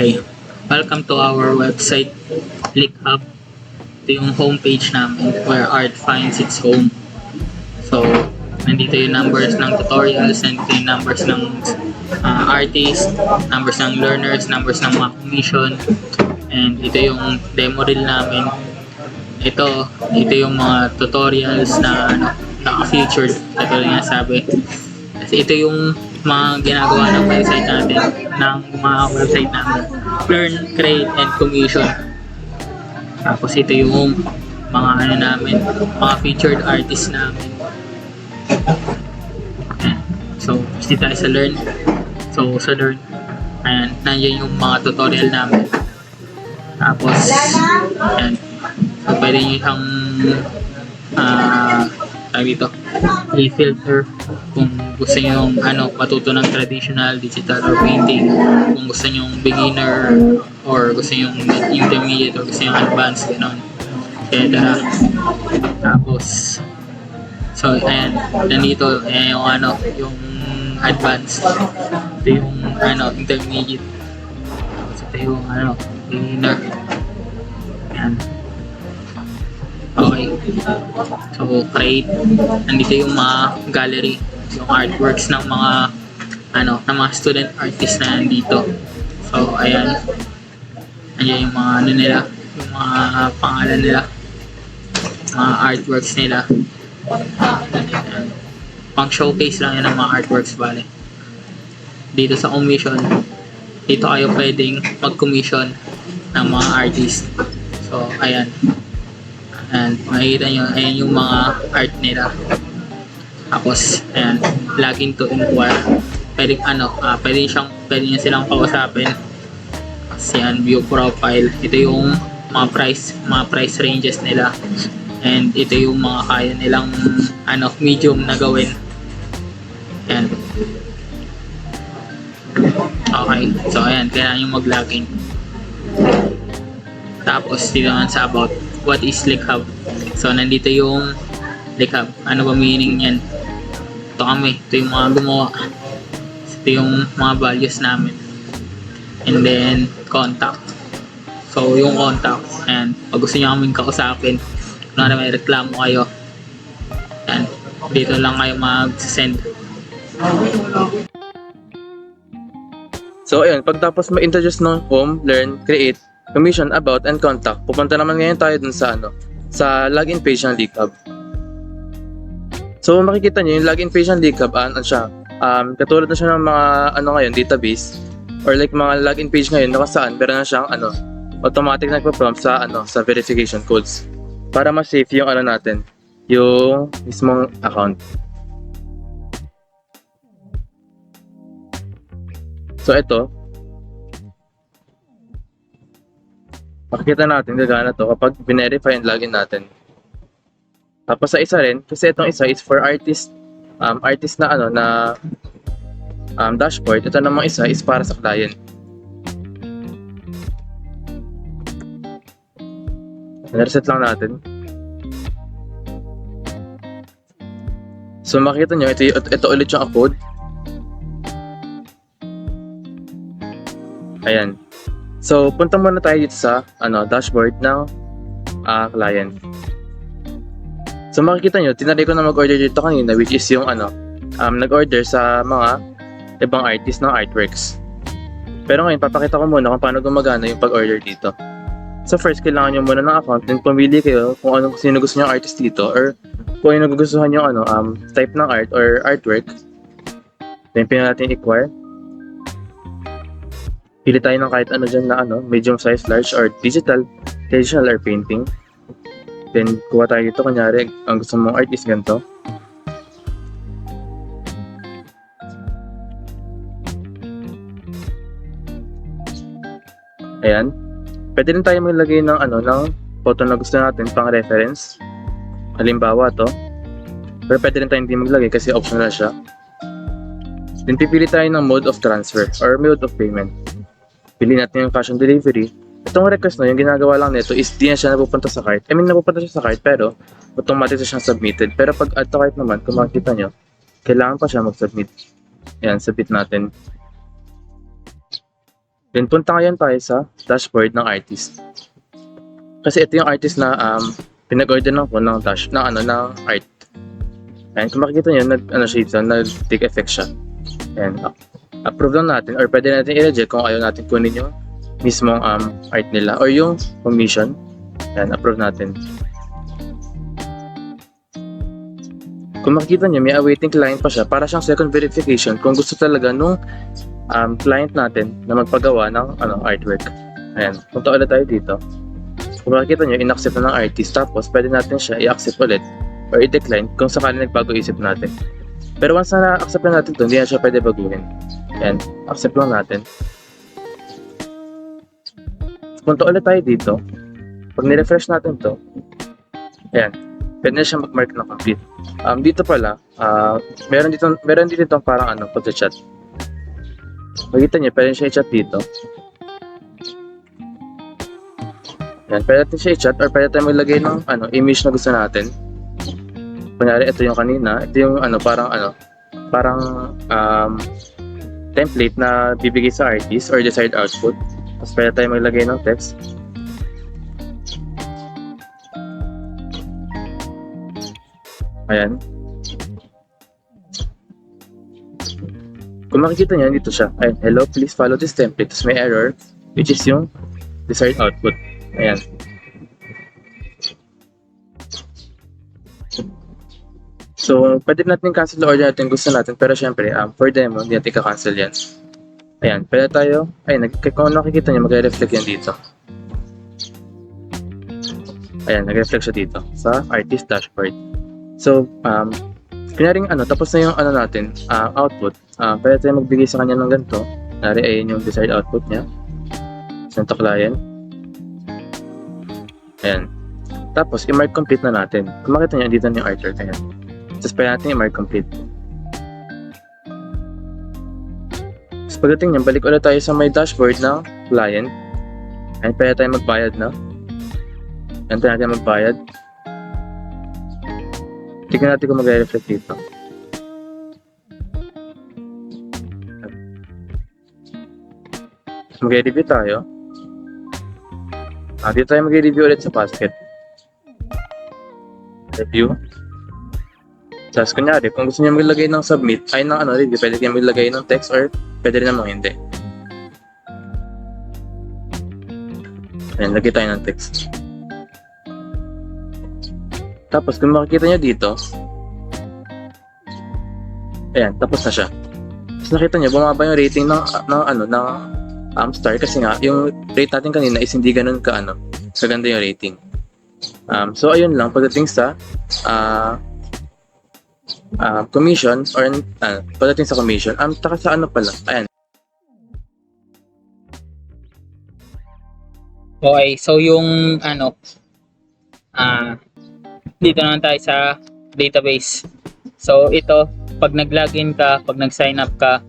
Okay. Welcome to our website, ClickHub. Ito yung homepage namin where art finds its home. So, nandito yung numbers ng tutorials, nandito yung numbers ng artists, numbers ng learners, numbers ng mga commission, and ito yung demo reel namin. Ito yung mga tutorials na naka-featured, katulad nga sabi. Kasi ito yung mga ginagawa ng website natin, Learn, Create, and Commission. Tapos ito yung mga namin, mga featured artists namin. So, dito tayo sa Learn. So, sa Learn, ayan, nandiyan yung mga tutorial namin. Tapos, ayan. So, pwede nyo siyang i-filter kung gusto nyo matuto ng traditional, digital, or painting. Kung gusto nyo beginner, or gusto nyo intermediate, or gusto nyo advanced, gano'n. Kaya tara. Tapos, so, ayan, nandito, yung advanced. Ito yung, intermediate. Tapos, ito yung, beginner. Ayan. Okay. So, create. Nandito yung mga gallery, yung artworks ng mga ng mga student artists na nandito. So, ayan. Ayan yung mga nila, yung mga pangalan nila, mga artworks nila. Ayan. Pang showcase lang yan ng mga artworks, bale. Dito sa commission, dito kayo pwedeng mag-commission ng mga artists. So, ayan. And makikita nyo, ayan yung mga art nila. Tapos, ayan, login to inquire. Pwede nyo silang kausapin. Kasi yan, view profile. Ito yung mga price ranges nila. And ito yung mga kaya nilang medium na gawin. Ayan. Okay, so ayan, kailangan nyo mag-login. Tapos, dito naman sa about. What is ClickHub? So, nandito yung ClickHub. Ano ba meaning yan? Ito kami. Ito yung mga gumawa. Ito yung mga values namin. And then, contact. So, yung contact. Ayan. Pag gusto nyo kaming kausapin, kung may reklamo kayo, ayan. Dito lang kayo mag-send. So, ayun. Pagtapos ma-introduce ng home, learn, create, commission, about, and contact, pupunta naman ngayon tayo dun sa sa login page ng ClickHub. So makikita nyo yung login page ng ClickHub, siya, katulad na siya ng mga ngayon, database, or like mga login page ngayon na saan meron na siyang automatic nagpo-prompt sa sa verification codes para ma-save yung natin, yung mismong account. So ito, makikita natin gagana to kapag verify and login natin. Tapos sa isa rin, kasi itong isa is for artist na dashboard. Ito namang isa is para sa client. Reset lang natin. So makikita nyo, ito ulit yung code. Ayan. So, punta muna tayo dito sa dashboard ng client. So, makikita nyo, tinry ko na mag-order dito kanina, which is yung nag-order sa mga ibang artist ng artworks. Pero ngayon, papakita ko muna kung paano gumagana yung pag-order dito. So, first, kailangan nyo muna ng account, then pumili kayo kung sino gusto nyo artist dito, or kung ano nagugustuhan nyo type ng art or artwork. Then, pili natin acquire. Pili tayo ng kahit dyan na medium size, large, or digital, traditional, or painting. Then, kuha tayo dito. Kunyari, ang gusto mong art is ganito. Ayan. Pwede rin tayo maglagay ng ng photo na gusto natin pang reference. Halimbawa to. Pero pwede rin tayo hindi maglagay kasi optional siya. Then, pipili tayo ng mode of transfer or mode of payment. Pili natin yung cash on delivery. Itong request yung ginagawa lang nito is di na siya napupunta sa cart. Napupunta siya sa cart pero automatic na siyang submitted. Pero pag add to cart naman, kung makikita nyo, kailangan pa siya mag-submit. Ayan, submit natin. Then punta ngayon tayo sa dashboard ng artist. Kasi ito yung artist na pinag-order na ko ng ng art. Ayan, kung makikita nyo, nag-take effect siya. Ayan, approve lang natin or pwede natin i-reject kung ayaw natin kunin yung mismong art nila or yung commission. Ayan, approve natin. Kung makikita nyo, may awaiting client pa siya para siyang second verification kung gusto talaga nung client natin na magpagawa ng artwork. Ayan, punta ulit tayo dito. Kung makikita nyo, in-accept na ng artist, tapos pwede natin siya i-accept ulit or i-decline kung sakali nagbago isip natin. Pero once na na-accept na natin ito, hindi na siya pwede baguhin. Ayan, accept lang natin. Punta ulit tayo dito. Pag ni-refresh natin to, ayan, pwede na siya mag-mark na complete. Dito pala, meron dito itong parang pag-chat. Makikita nyo, pwede siya i-chat dito. Ayan, pwede natin siya i-chat or pwede tayo maglagay ng image na gusto natin. Kunyari, ito yung kanina. Ito yung parang template na bibigay sa artist or desired output. Tapos pwede tayo maglagay ng text. Ayan. Kung makikita nyo, dito siya. Ayan, hello, please follow this template. Tapos may error, which is yung desired output. Ayan. So, pwede natin cancel order natin gusto natin. Pero syempre, for demo, hindi natin ka-cancel yan. Ayan, pwede tayo. Ayan, kung nakikita nyo, mag-reflect yan dito. Ayan, nag-reflect siya dito sa artist dashboard. So, kunyaring tapos na yung natin, output, pwede tayo magbigay sa kanya ng ganito. Kunwari, ayun yung desired output niya. Send to client. Ayan. Tapos, i-mark complete na natin. Kung makita nyo, dito na yung artwork. Ayan. Tapos, pwede natin i-mark complete. Tapos, pagdating nyo, balik ulit tayo sa may dashboard ng client. Ayan, pwede tayo magbayad na. Ayan, pwede natin magbayad. Tignan natin kung mag-reflect dito. Mag-review tayo. Dito tayo mag-review ulit sa basket. Review. Tapos kunyari, kung gusto niyo maglagay ng submit, ay ng review, pwede kayo maglagay ng text or pwede rin namang hindi. Ayan, lagay tayo ng text. Tapos kung makikita nyo dito, ayan, tapos na siya. Tapos nakita nyo, bumaba yung rating ng star kasi nga, yung rate natin kanina is hindi ganun kaganda yung rating. So ayun lang, pagdating sa commission or pagdating sa commission, taka sa pala, ayan. Okay, so yung dito naman tayo sa database. So ito, pag nag-login ka, pag nag-sign up ka,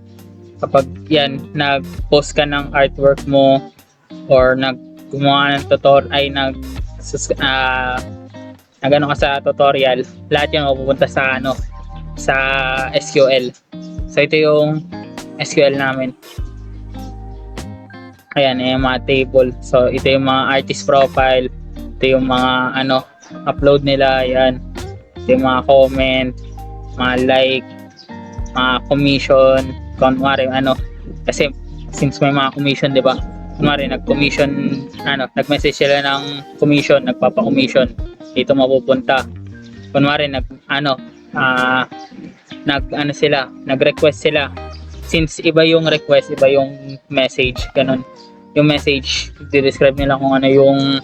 kapag yan, nag-post ka ng artwork mo or gumawa ng nagano ka sa tutorial, lahat yan mapupunta sa sa SQL. So ito yung SQL namin. Ayan, yung mga table. So ito yung mga artist profile, ito yung mga upload nila, yan. Ito yung mga comment, mga like, mga commission, kunwari kasi since may mga commission, di ba? Kunwari nag-commission, nag-message sila ng commission, nagpapa-commission, dito mapupunta. Kunwari nag-request sila. Since iba yung request, iba yung message, ganun. Yung message, i-describe nila kung ano yung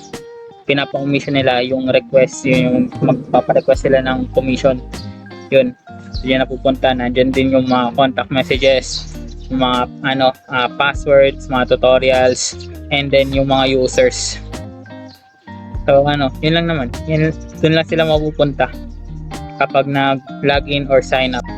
pinapa-commission nila, yung request, yung magpapa-request sila ng commission. Yun, diyan napupunta. Nandiyan din yung mga contact messages, yung mga passwords, mga tutorials, and then yung mga users. So yun lang naman. Dun lang sila mapupunta kapag nag-login or sign up.